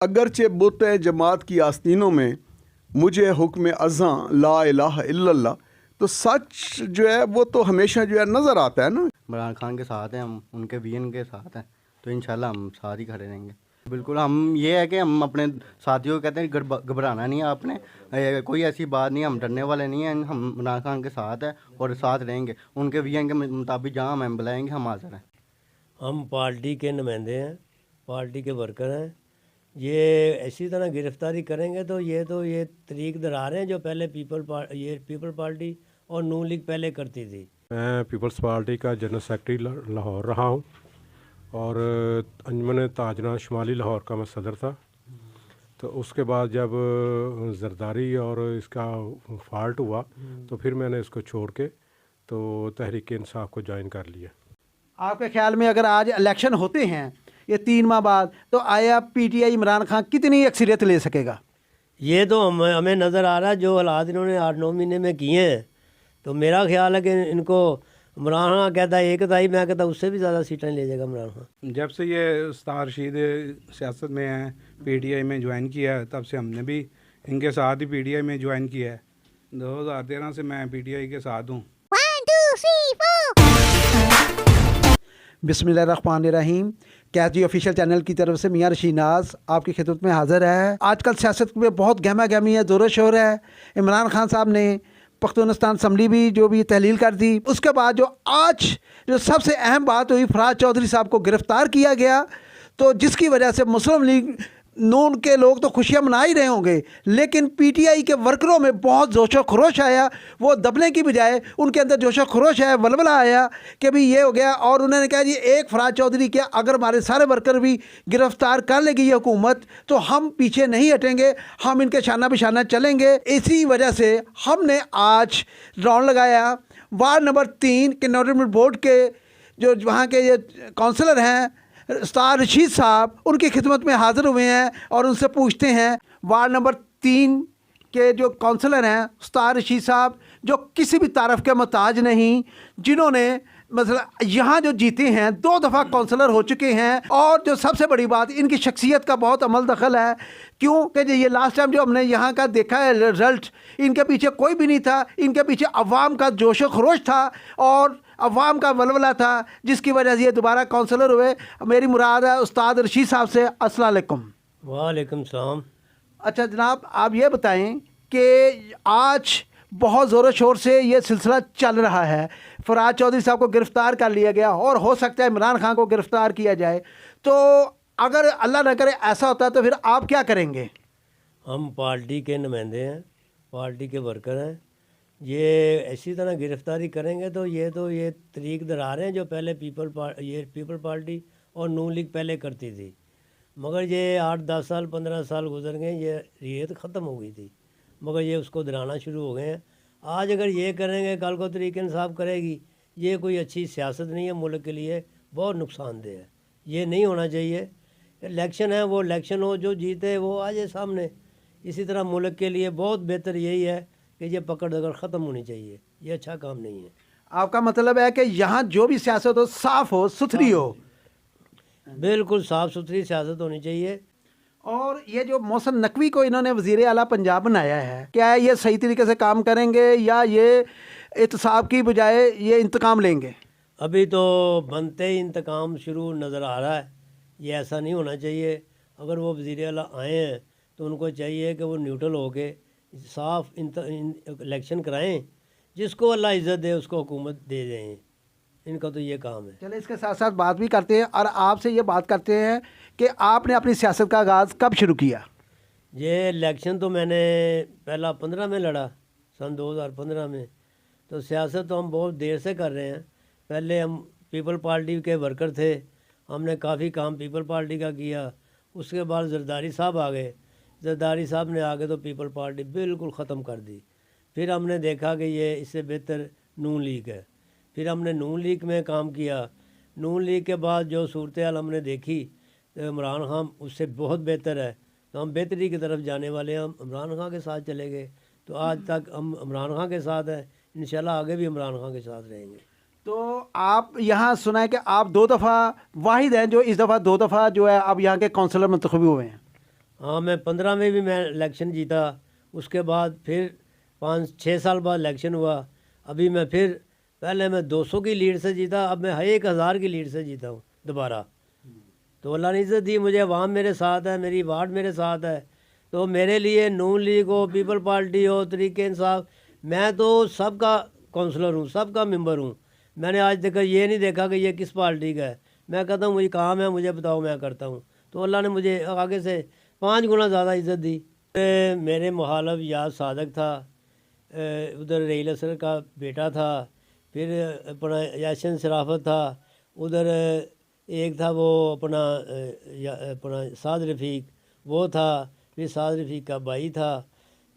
अगरचे बुत जमात की आस्तीनों में मुझे हुक्म अज़ां ला इलाहा इल्लल्लाह, तो सच जो है वो तो हमेशा जो है नज़र आता है ना। इमरान खान के साथ हैं हम, उनके वीएन के साथ हैं, तो इंशाल्लाह हम साथ ही खड़े रहेंगे। बिल्कुल, हम ये है कि हम अपने साथियों को कहते हैं घबराना नहीं है आपने, कोई ऐसी बात नहीं, हम डरने वाले नहीं हैं, हम इमरान खान के साथ हैं और साथ रहेंगे। उनके वीएन के मुताबिक जहाँ हम बुलाएंगे हम हाजिर हैं। हम पार्टी के नुमाइंदे हैं, पार्टी के वर्कर हैं। ये इसी तरह गिरफ्तारी करेंगे तो ये तरीक दरा रहे हैं जो पहले पीपल पार्टी और नून लीग पहले करती थी। मैं पीपल्स पार्टी का जनरल सेक्रेटरी लाहौर रहा हूँ और अंजुमन ताजना शुमाली लाहौर का मैं सदर था। तो उसके बाद जब जरदारी और इसका फॉल्ट हुआ तो फिर मैंने इसको छोड़ के तो तहरीक इंसाफ को ज्वाइन कर लिया। आपके ख्याल में अगर आज इलेक्शन होते हैं ये 3 माह बाद, तो आया पीटीआई इमरान खान कितनी अक्सरियत ले सकेगा? ये तो हमें नज़र आ रहा है जो हालात इन्होंने 8-9 महीने में किए हैं। तो मेरा ख्याल है कि इनको इमरान खान कहता है 1 मैं कहता उससे भी ज़्यादा सीटें ले जाएगा इमरान खान। जब से ये उस्ताद रशीद सियासत में हैं, पीटीआई में ज्वाइन किया है, तब से हमने भी इनके साथ ही पीटीआई में ज्वाइन किया है। 2013 से मैं पीटीआई के साथ हूँ। बिस्मिल्लाहिर्रहमानिर्रहीम। कैजी ऑफिशियल चैनल की तरफ से मियां रशीद नाज आपकी खिदमत में हाजिर है। आजकल सियासत में बहुत गहमा गहमी है, ज़ोर शोर है। इमरान खान साहब ने पख्तूनस्तान असम्बली भी जो भी तहलील कर दी, उसके बाद जो सबसे अहम बात हुई, फराज चौधरी साहब को गिरफ़्तार किया गया, तो जिसकी वजह से मुस्लिम लीग नून के लोग तो खुशियां मना ही रहे होंगे, लेकिन पीटीआई के वर्करों में बहुत जोशो खरोश आया। वो दबने की बजाय उनके अंदर जोशो खरोश आया, वलवला आया कि भाई ये हो गया। और उन्होंने कहा जी एक फराज चौधरी क्या, अगर हमारे सारे वर्कर भी गिरफ्तार कर लेगी ये हुकूमत तो हम पीछे नहीं हटेंगे, हम इनके शाना बिशाना चलेंगे। इसी वजह से हमने आज राउंड लगाया वार्ड नंबर 3 के नोटिफिकेशन बोर्ड के जो वहाँ के ये काउंसलर हैं उस्ताद रशीद साहब, उनकी खिदमत में हाज़िर हुए हैं और उनसे पूछते हैं। वार्ड नंबर 3 के जो काउंसलर हैं उस्ताद रशीद साहब, जो किसी भी तारफ़ के मोहताज नहीं, जिन्होंने मतलब यहाँ जो जीते हैं 2 दफ़ा काउंसलर हो चुके हैं, और जो सबसे बड़ी बात इनकी शख्सियत का बहुत अमल दखल है। क्योंकि ये लास्ट टाइम जो हमने यहाँ का देखा है रिजल्ट, इनके पीछे कोई भी नहीं था, इनके पीछे अवाम का जोश खरोश था और अवाम का वलवला था, जिसकी वजह से ये दोबारा काउंसलर हुए। मेरी मुराद है उस्ताद रशीद साहब से। अस्सलाम वालेकुम। वालेकुम सलाम। अच्छा जनाब, आप ये बताएं कि आज बहुत ज़ोर शोर से ये सिलसिला चल रहा है, फराज चौधरी साहब को गिरफ़्तार कर लिया गया और हो सकता है इमरान खान को गिरफ़्तार किया जाए, तो अगर अल्लाह न करे ऐसा होता है तो फिर आप क्या करेंगे? हम पार्टी के नुमाइंदे हैं, पार्टी के वर्कर हैं। ये इसी तरह गिरफ़्तारी करेंगे तो ये तरीक दरा रहे हैं जो पहले पीपल पार्टी और नून लीग पहले करती थी। मगर ये 8-10 साल 15 साल गुजर गए, ये रियत ख़त्म हो गई थी, मगर ये उसको दराना शुरू हो गए हैं। आज अगर ये करेंगे कल को तरीक इंसाफ करेगी, ये कोई अच्छी सियासत नहीं है, मुल्क के लिए बहुत नुकसानदेह है। ये नहीं होना चाहिए। इलेक्शन है, वो इलेक्शन हो, जो जीते वो आ जाए सामने। इसी तरह मुल्क के लिए बहुत बेहतर यही है कि ये पकड़ दकड़ ख़त्म होनी चाहिए। ये अच्छा काम नहीं है। आपका मतलब है कि यहाँ जो भी सियासत हो साफ़ हो, सुथरी हो। बिल्कुल साफ़ सुथरी सियासत होनी चाहिए। और ये जो मोहसिन नकवी को इन्होंने वज़ीर आला पंजाब बनाया है, क्या ये सही तरीके से काम करेंगे या ये एहतसाब की बजाय ये इंतकाम लेंगे? अभी तो बनते ही इंतकाम शुरू नज़र आ रहा है। ये ऐसा नहीं होना चाहिए। अगर वो वज़ीर आला आए हैं तो उनको चाहिए कि वो न्यूट्रल होके साफ इलेक्शन कराएं, जिसको अल्लाह इज़्ज़त दे उसको हुकूमत दे दें। इनका तो ये काम है। चले इसके साथ साथ बात भी करते हैं और आपसे ये बात करते हैं कि आपने अपनी सियासत का आगाज़ कब शुरू किया? ये इलेक्शन तो मैंने पहला 15 में लड़ा, सन 2015 में। तो सियासत तो हम बहुत देर से कर रहे हैं। पहले हम पीपल पार्टी के वर्कर थे, हमने काफ़ी काम पीपल पार्टी का किया। उसके बाद जरदारी साहब आ गए, जरदारी साहब ने आगे तो पीपल पार्टी बिल्कुल ख़त्म कर दी। फिर हमने देखा कि ये इससे बेहतर नून लीग है, फिर हमने नून लीग में काम किया। नून लीग के बाद जो सूरत हाल हमने देखी तो इमरान खान उससे बहुत बेहतर है, तो हम बेहतरी की तरफ जाने वाले हैं। हम इमरान खान के साथ चले गए, तो आज तक हम इमरान खान के साथ हैं, इंशाल्लाह आगे भी इमरान खान के साथ रहेंगे। तो आप यहाँ सुना है कि आप 2 दफ़ा वाहिद हैं जो इस दफ़ा 2 दफ़ा जो है आप यहाँ के काउंसलर मंतखब हुए हैं। हाँ, मैं 15 में भी मैं इलेक्शन जीता, उसके बाद फिर 5-6 साल बाद इलेक्शन हुआ। अभी मैं फिर, पहले मैं 200 की लीड से जीता, अब मैं 1000 की लीड से जीता हूँ दोबारा। तो अल्लाह ने इज़्ज़त दी मुझे, अवाम मेरे साथ है, मेरी वार्ड मेरे साथ है। तो मेरे लिए नून लीग हो, पीपल पार्टी हो, तरीके इंसाफ, मैं तो सबका काउंसलर हूँ, सबका मेंबर हूँ। मैंने आज तक ये नहीं देखा कि ये किस पार्टी का है। मैं कहता हूँ मुझे काम है, मुझे बताओ, मैं करता हूँ। तो अल्लाह ने मुझे आगे से 5 गुना ज़्यादा इज़्ज़त दी। मेरे मुखालफ याद सादक था, उधर रहील असर का बेटा था, फिर अपना याशन शराफत था, उधर एक था वो अपना साद रफ़ीक वो था, फिर साद रफ़ीक का भाई था।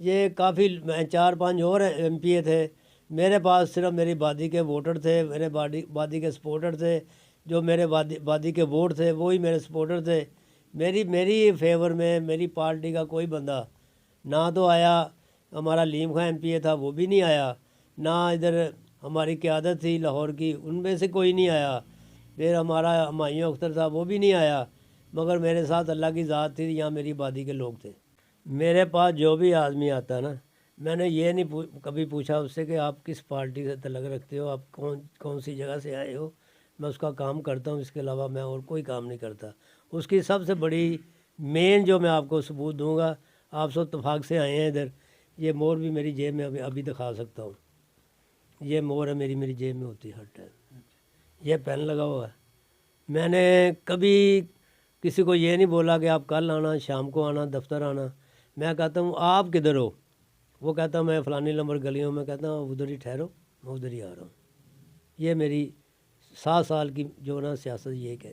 ये काफ़ी 4-5 और MP थे। मेरे पास सिर्फ मेरी बादी के वोटर थे, मेरे बादी के सपोर्टर थे, जो मेरे बादी के वोट थे वही मेरे सपोर्टर थे। मेरी फेवर में मेरी पार्टी का कोई बंदा ना तो आया। हमारा लीम खां MP था, वो भी नहीं आया। ना इधर हमारी क़यादत थी लाहौर की, उनमें से कोई नहीं आया। फिर हमारा हुमायूं अख्तर था, वो भी नहीं आया। मगर मेरे साथ अल्लाह की ज़ात थी, यहाँ मेरी बादी के लोग थे। मेरे पास जो भी आदमी आता ना, मैंने ये नहीं कभी पूछा उससे कि आप किस पार्टी से तल्लुक़ रखते हो, आप कौन सी जगह से आए हो। मैं उसका काम करता हूँ, इसके अलावा मैं और कोई काम नहीं करता। उसकी सबसे बड़ी मेन जो मैं आपको सबूत दूंगा, आप सब इत्तेफाक से आए हैं इधर, ये मोहर भी मेरी जेब में अभी दिखा सकता हूँ। ये मोहर है मेरी जेब में होती है हर टाइम। ये पेन लगा हुआ है। मैंने कभी किसी को ये नहीं बोला कि आप कल आना, शाम को आना, दफ्तर आना। मैं कहता हूँ आप किधर हो, वो कहता मैं फ़लानी नंबर गलियों में, कहता हूँ उधर ही ठहरो, मैं उधर ही आ रहा हूँ। ये मेरी 7 साल की जो ना सियासत ये कह,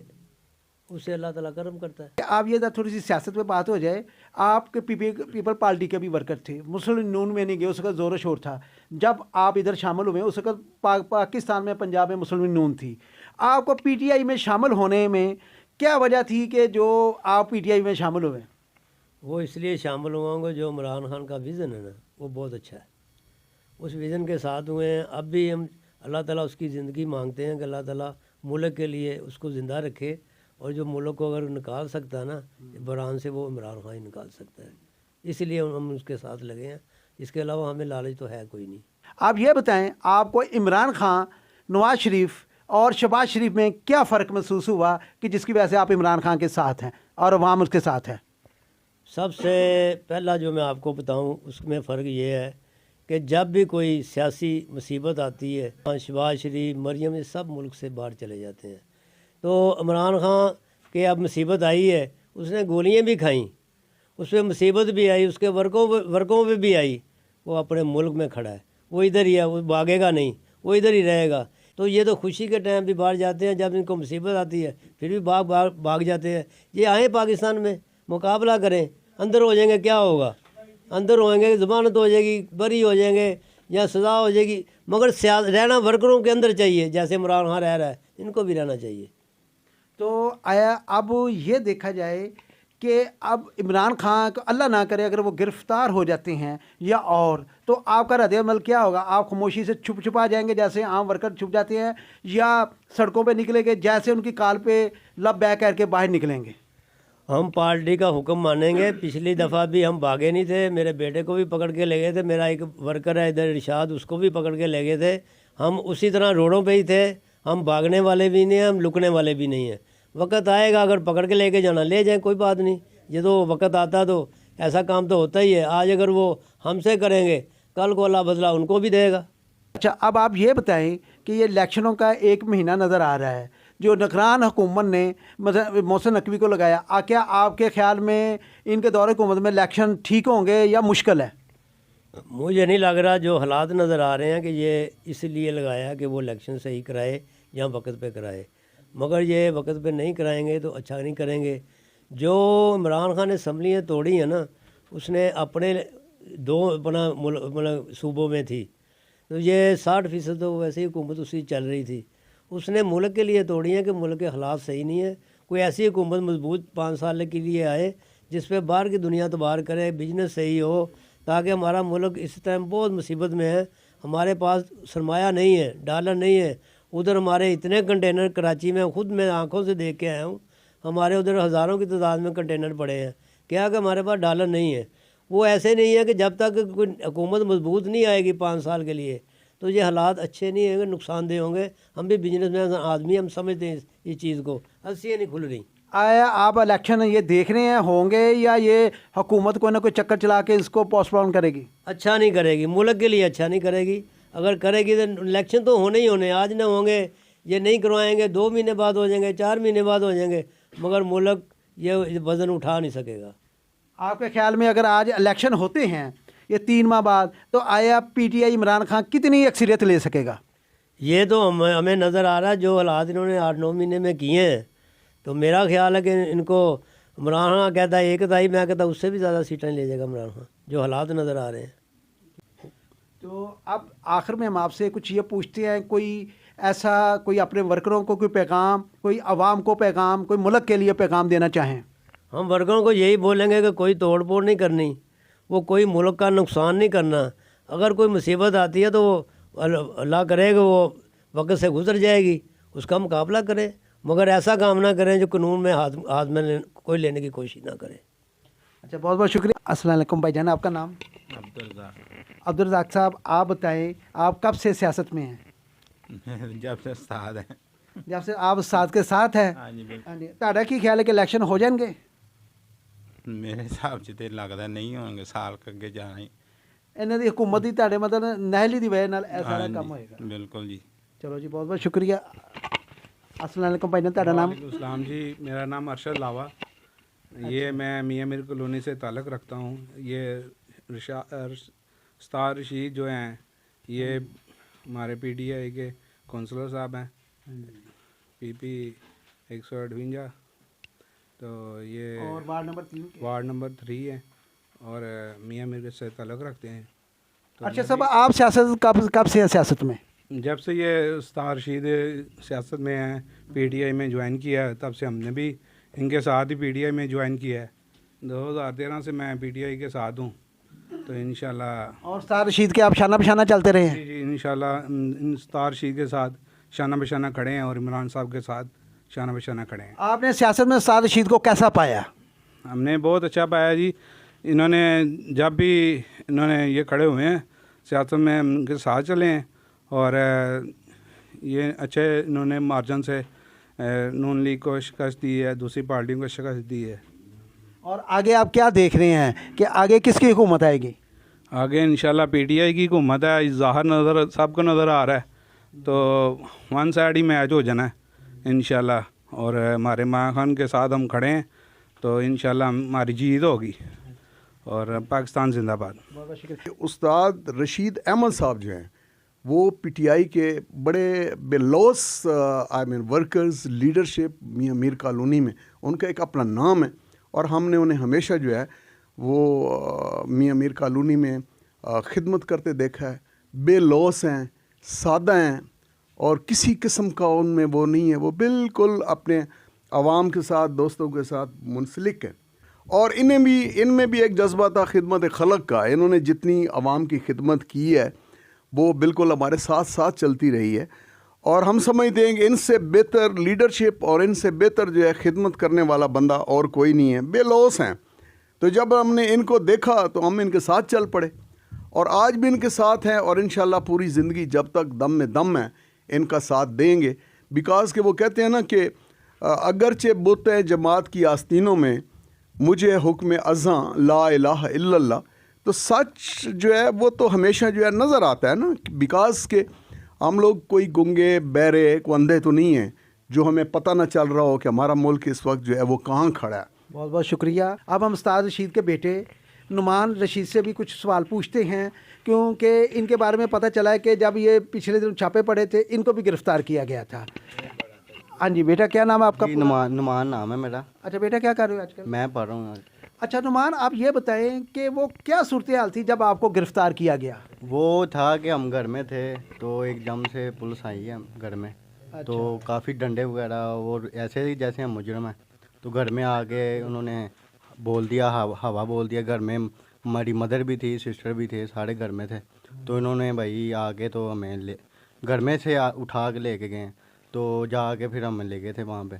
उससे अल्लाह ताला करम करता है। आप ये थोड़ी सी सियासत पे बात हो जाए। आपके पीपल पार्टी के भी वर्कर थे, मुस्लिम नून में नहीं गए, उसका ज़ोर शोर था। जब आप इधर शामिल हुए उस वक्त पाकिस्तान में, पंजाब में मुस्लिम नून थी। आपको PTI में शामिल होने में क्या वजह थी कि जो आप PTI में शामिल हुए? वो इसलिए शामिल हुआ हूँ, जो इमरान खान का विज़न है ना, वो बहुत अच्छा है। उस विज़न के साथ हुए हैं। अब भी हम अल्लाह ताला उसकी ज़िंदगी मांगते हैं कि अल्लाह ताला मुल्क के लिए उसको ज़िंदा रखे, और जो मुल्क को अगर निकाल सकता है ना बहरान से, वो इमरान खान ही निकाल सकता है। इसलिए हम उसके साथ लगे हैं। इसके अलावा हमें लालच तो है कोई नहीं। आप ये बताएं, आपको इमरान खान, नवाज शरीफ और शहबाज शरीफ में क्या फ़र्क महसूस हुआ कि जिसकी वजह से आप इमरान खान के साथ हैं और अवाम उसके साथ है? सबसे पहला जो मैं आपको बताऊं, उसमें फ़र्क ये है कि जब भी कोई सियासी मुसीबत आती है, शहबाज शरीफ, मरियम, ये सब मुल्क से बाहर चले जाते हैं। तो इमरान खान के अब मुसीबत आई है, उसने गोलियां भी खाईं, उस पर मुसीबत भी आई, उसके वर्कों पे भी आई। वो अपने मुल्क में खड़ा है, वो इधर ही है, वो भागेगा नहीं, वो इधर ही रहेगा। तो ये तो खुशी के टाइम भी बाहर जाते हैं, जब इनको मुसीबत आती है फिर भी भाग जाते हैं। ये आए पाकिस्तान में मुकाबला करें, अंदर हो जाएंगे क्या होगा, अंदर होएंगे, ज़मानत हो जाएगी, बरी हो जाएंगे या सज़ा हो जाएगी। मगर रहना वर्करों के अंदर चाहिए, जैसे इमरान खान रह रहा है, इनको भी रहना चाहिए। तो आया अब ये देखा जाए कि अब इमरान खान को अल्लाह ना करे अगर वो गिरफ़्तार हो जाते हैं या और, तो आपका रद्द-ए-अमल क्या होगा? आप खामोशी से छुपा जाएंगे जैसे आम वर्कर छुप जाते हैं, या सड़कों पे निकलेंगे जैसे उनकी कॉल पे लब बैक करके बाहर निकलेंगे? हम पार्टी का हुक्म मानेंगे। पिछली दफ़ा भी हम भागे नहीं थे, मेरे बेटे को भी पकड़ के ले गए थे, मेरा एक वर्कर है इधर इरशाद, उसको भी पकड़ के ले गए थे। हम उसी तरह रोडों पे ही थे, हम भागने वाले भी नहीं हैं, हम लुकने वाले भी नहीं हैं। वक्त आएगा अगर पकड़ के लेके जाना ले जाए, कोई बात नहीं। ये तो वक्त आता तो ऐसा काम तो होता ही है। आज अगर वो हमसे करेंगे, कल को अल्लाह बदला उनको भी देगा। अच्छा, अब आप ये बताएं कि ये इलेक्शनों का 1 महीना नज़र आ रहा है, जो नगरान हुकूमत ने मोहसिन नकवी को लगाया, क्या आपके ख्याल में इनके दौरे हुकूमत में इलेक्शन ठीक होंगे या मुश्किल है? मुझे नहीं लग रहा। जो हालात नज़र आ रहे हैं कि ये इसलिए लगाया कि वो इलेक्शन सही कराए या वक्त पे कराए, मगर ये वक्त पे नहीं कराएंगे तो अच्छा नहीं करेंगे। जो इमरान खान ने असम्बलियाँ तोड़ी हैं ना, उसने अपने 2 मतलब सूबों में थी, तो ये 60% तो वैसे ही हुकूमत उसकी चल रही थी। उसने मुल्क के लिए तोड़ी हैं कि मुल्क के हालात सही नहीं है। कोई ऐसी हुकूमत मजबूत 5 साल के लिए आए जिस पे बाहर की दुनिया तबार करे, बिजनेस सही हो, ताकि हमारा मुल्क इस टाइम बहुत मुसीबत में है। हमारे पास सरमाया नहीं है, डॉलर नहीं है। उधर हमारे इतने कंटेनर कराची में, ख़ुद मैं आँखों से देख के आया हूँ, हमारे उधर हज़ारों की तादाद में कंटेनर पड़े हैं। क्या कि हमारे पास डॉलर नहीं है। वो ऐसे नहीं है कि जब तक कोई हुकूमत मजबूत नहीं आएगी 5 साल के लिए तो ये हालात अच्छे नहीं होंगे, नुकसानदेह होंगे। हम भी बिजनेसमैन आदमी, हम समझते हैं इस चीज़ को, हंसियाँ नहीं खुल रही। आया आप इलेक्शन ये देख रहे हैं होंगे या ये हुकूमत कोई ना कोई चक्कर चला के इसको पोस्टपोन करेगी? अच्छा नहीं करेगी, मुल्क के लिए अच्छा नहीं करेगी। अगर करेगी तो इलेक्शन तो होने ही होने, आज ना होंगे, ये नहीं करवाएंगे, 2 महीने बाद हो जाएंगे, 4 महीने बाद हो जाएंगे, मगर मुल्क ये वज़न उठा नहीं सकेगा। आपके ख्याल में अगर आज इलेक्शन होते हैं ये 3 माह बाद, तो आया पीटीआई इमरान खान कितनी अक्सरियत ले सकेगा? ये तो हमें नज़र आ रहा है जो हालात इन्होंने 8-9 महीने में किए हैं। तो मेरा ख्याल है कि इनको इमरान खान कहता है 1/3, मैं कहता उससे भी ज़्यादा सीटें ले जाएगा इमरान खान, जो हालात नज़र आ रहे हैं। तो अब आखिर में हम आपसे कुछ ये पूछते हैं, कोई ऐसा कोई अपने वर्करों को कोई पैगाम, कोई आवाम को पैगाम, कोई मुल्क के लिए पैगाम देना चाहें? हम वर्करों को यही बोलेंगे कि कोई तोड़ फोड़ नहीं करनी, वो कोई मुल्क का नुकसान नहीं करना। अगर कोई मुसीबत आती है तो वो अल्लाह करेगा, वो वक्त से गुजर जाएगी, उसका मुकाबला करें, मगर ऐसा काम ना करें जो कानून में हाथ में कोई लेने की कोशिश ना करे। अच्छा, बहुत बहुत शुक्रिया। अस्सलाम वालेकुम भाईजान, आपका नाम? अब्दुल रज़ाक साहब, आप बताएं आप कब से सियासत में हैं? जब से साथ है। जब से आप साथ के साथ हैं? हाँ जी बिल्कुल। हाँ जी। ਤੁਹਾਡਾ ਕੀ ਖਿਆਲ ਹੈ ਕਿ ਇਲੈਕਸ਼ਨ ਹੋ ਜਾਣਗੇ? ਮੇਰੇ ਹਿਸਾਬ 'ਚ ਤੇ ਲੱਗਦਾ ਨਹੀਂ ਹੋਣਗੇ, ਸਾਲ ਕੁ ਅੱਗੇ ਜਾਣਾ ਹੀ। ਇਹਨਾਂ ਦੀ ਹਕੂਮਤ ਦੀ ਤੁਹਾਡੇ ਮਤਲਬ ਨਹਿਲੀ ਦੀ ਵਜ੍ਹਾ ਨਾਲ ਇਹ ਸਾਰਾ ਕੰਮ ਹੋਏਗਾ। बिल्कुल जी। ਚਲੋ ਜੀ, ਬਹੁਤ ਬਹੁਤ ਸ਼ੁਕਰੀਆ। अस्सलाम वालेकुम भाईजान, ਤੁਹਾਡਾ नाम? वालेकुम जी, मेरा नाम अरशद लावा। ये मैं मियाँ मीर कॉलोनी से ताल्लुक़ रखता हूँ। ये उस्ताद रशीद जो हैं ये हमारे पीटीआई के कौंसलर साहब हैं, पीपी 158। तो ये और वार्ड नंबर 3 के? वार्ड नंबर 3 है और मियाँ मीर से ताल्लुक़ रखते हैं। तो अच्छा साहब, आप सियासत कब से हैं सियासत में? जब से ये उस्ताद रशीद सियासत में हैं, पीटीआई में ज्वाइन किया है, तब से हमने भी इनके साथ ही पीटीआई में ज्वाइन किया है। 2013 से मैं पीटीआई के साथ हूँ। तो इंशाल्लाह और उस्ताद रशीद के आप शाना बशाना चलते रहे हैं? जी जी, इंशाल्लाह उस्ताद रशीद के साथ शाना बशाना खड़े हैं और इमरान साहब के साथ शाना बशाना खड़े हैं। आपने सियासत में उस्ताद रशीद को कैसा पाया? हमने बहुत अच्छा पाया जी। इन्होंने जब भी इन्होंने ये खड़े हुए हैं सियासत में, उनके साथ चले हैं और ये अच्छे इन्होंने मार्जिन से नून लीग को शिकस्त दी है, दूसरी पार्टियों को शिकस्त दी है। और आगे आप क्या देख रहे हैं कि आगे किसकी हुकूमत आएगी? आगे इंशाल्लाह पीटीआई की हुकूमत है, ज़ाहिर नज़र सबको नज़र आ रहा है। तो वन साइड ही मैच हो जाना है इंशाल्लाह, और हमारे माँ खान के साथ हम खड़े हैं, तो इंशाल्लाह हमारी जीत होगी और पाकिस्तान जिंदाबाद। उस्ताद रशीद अहमद साहब जो हैं वो पीटीआई के बड़े बेलौस वर्कर्स लीडरशिप मियाँ मीर कॉलोनी में उनका एक अपना नाम है, और हमने उन्हें हमेशा जो है वो मियाँ मीर कॉलोनी में खिदमत करते देखा है। बेलौस हैं, सादा हैं, और किसी किस्म का उनमें वो नहीं है, वो बिल्कुल अपने आवाम के साथ, दोस्तों के साथ मुंसलिक है। और इनमें भी एक जज्बा था खिदमत खलक का। इन्होंने जितनी आवाम की खिदमत की है वो बिल्कुल हमारे साथ साथ चलती रही है, और हम समझते हैं कि इनसे बेहतर लीडरशिप और इनसे बेहतर जो है खिदमत करने वाला बंदा और कोई नहीं है। बेलौस हैं, तो जब हमने इनको देखा तो हम इनके साथ चल पड़े, और आज भी इनके साथ हैं, और इंशाल्लाह पूरी ज़िंदगी जब तक दम में दम है इनका साथ देंगे। बिकॉज़ के वो कहते हैं ना कि अगरचे बुतें जमात की आस्तीनों में मुझे हुक्म अज़ां ला इलाहा इल्लल्लाह, तो सच जो है वो तो हमेशा जो है नज़र आता है ना। बिकॉज़ के हम लोग कोई गुंगे बहरे को अंधे तो नहीं हैं जो हमें पता ना चल रहा हो कि हमारा मुल्क इस वक्त जो है वो कहाँ खड़ा है। बहुत बहुत शुक्रिया। अब हम उस्ताद रशीद के बेटे नुमान रशीद से भी कुछ सवाल पूछते हैं, क्योंकि इनके बारे में पता चला है कि जब ये पिछले दिन छापे पड़े थे इनको भी गिरफ़्तार किया गया था। हाँ जी बेटा, क्या नाम है आपका? जी, नुमान नाम है मेरा। अच्छा बेटा, क्या कर रहे हो आजकल? मैं पढ़ रहा हूँ। अच्छा नुमान, आप ये बताएं कि वो क्या सूरत हाल थी जब आपको गिरफ़्तार किया गया? वो था कि हम घर में थे तो एकदम से पुलिस आई है घर में। तो काफ़ी डंडे वगैरह और ऐसे ही जैसे हम मुजरम हैं, तो घर में आके उन्होंने बोल दिया, हवा बोल दिया। घर में हमारी मदर भी थी, सिस्टर भी थे, सारे घर में थे। तो इन्होंने भाई आके तो हमें घर में से उठा के लेके गए, तो जाके फिर हम ले गए थे वहाँ पे।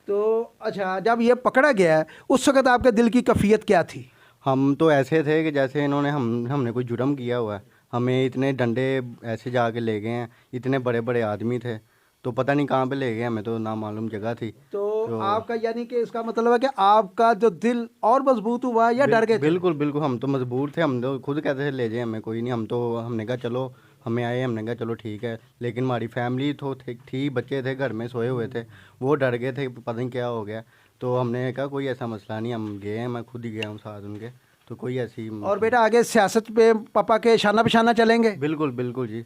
तो अच्छा, जब ये पकड़ा गया है उस वक्त आपके दिल की कैफियत क्या थी? हम तो ऐसे थे कि जैसे इन्होंने हमने कोई जुर्म किया हुआ है। हमें इतने डंडे ऐसे जाके ले गए हैं, इतने बड़े बड़े आदमी थे, तो पता नहीं कहाँ पे ले गए, हमें तो नामालूम जगह थी। तो आपका यानी कि इसका मतलब है कि आपका जो दिल और मजबूत हुआ या डर गए थे? बिल्कुल बिल्कुल, हम तो मजबूर थे। हम तो खुद कहते थे ले जाए हमें, कोई नहीं। हमने कहा चलो, हमें आए, हमने कहा चलो ठीक है। लेकिन हमारी फैमिली तो थी, बच्चे थे घर में सोए हुए थे, वो डर गए थे, पता नहीं क्या हो गया। तो हमने कहा कोई ऐसा मसला नहीं, हम गए हैं, मैं खुद ही गया हूँ साथ उनके, तो कोई ऐसी। और बेटा आगे सियासत पे पापा के शाना पेशाना चलेंगे? बिल्कुल बिल्कुल जी,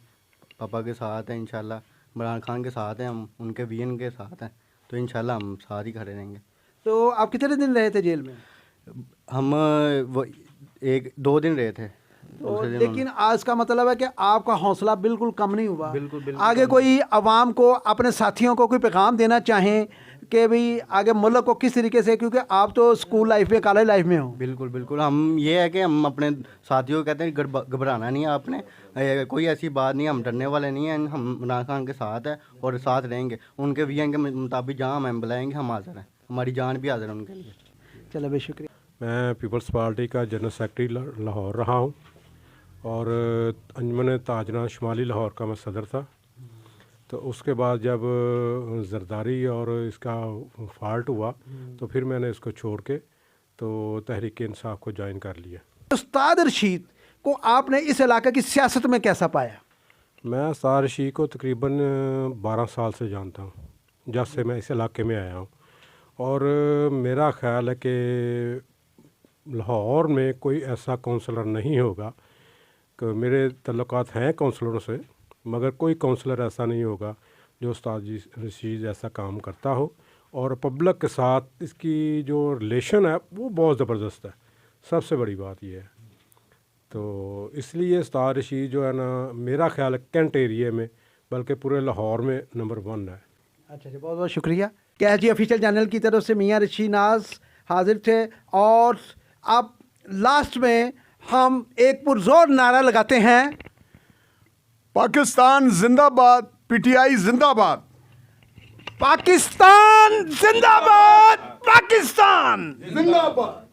पापा के साथ हैं इंशाल्लाह, इमरान खान के साथ हैं हम, उनके वीएन के साथ हैं, तो इंशाल्लाह हम साथ ही खड़े रहेंगे। तो आप कितने दिन रहे थे जेल में? हम वो 1-2 दिन रहे थे। तो लेकिन आज का मतलब है कि आपका हौसला बिल्कुल कम नहीं हुआ। बिल्कुल बिल्कुल। आगे कोई आवाम को, अपने साथियों को कोई पैगाम देना चाहें कि भाई आगे मुल्क को किस तरीके से, क्योंकि आप तो स्कूल लाइफ में, कॉलेज लाइफ में हो? बिल्कुल बिल्कुल, हम ये है कि हम अपने साथियों को कहते हैं घबराना नहीं है आपने, कोई ऐसी बात नहीं, हम डरने वाले नहीं हैं, हम इमरान खान के साथ हैं और साथ रहेंगे। उनके वीएन के मुताबिक जहाँ हमें बुलाएंगे हम हाजिर हैं, हमारी जान भी हाजिर है उनके लिए। चलो भाई, शुक्रिया। मैं पीपल्स पार्टी का जनरल सेक्रेटरी लाहौर रहा हूँ और अंजुमन ताजनात शुमाली लाहौर का मैं सदर था। तो उसके बाद जब जरदारी और इसका फॉल्ट हुआ तो फिर मैंने इसको छोड़ के तो तहरीक इंसाफ को ज्वाइन कर लिया। उस्ताद रशीद को आपने इस इलाके की सियासत में कैसा पाया? मैं उस्ताद रशीद को तकरीबन 12 साल से जानता हूँ, जब से मैं इस इलाके में आया हूँ। और मेरा ख़्याल है कि लाहौर में कोई ऐसा काउंसलर नहीं होगा, कि मेरे तल्लुकात हैं काउंसलरों से, मगर कोई काउंसलर ऐसा नहीं होगा जो उस्ताद रशीद ऐसा काम करता हो। और पब्लिक के साथ इसकी जो रिलेशन है वो बहुत ज़बरदस्त है, सबसे बड़ी बात ये है। तो इसलिए उस्ताद रशीद जो है ना, मेरा ख्याल है कैंट एरिया में बल्कि पूरे लाहौर में नंबर 1 है। अच्छा जी, बहुत बहुत शुक्रिया। KSG ऑफिशियल चैनल की तरफ से मियां रशीद नाज हाजिर थे। और अब लास्ट में हम एक पुरजोर नारा लगाते हैं, पाकिस्तान जिंदाबाद, PTI जिंदाबाद। पाकिस्तान जिंदाबाद, पाकिस्तान जिंदाबाद।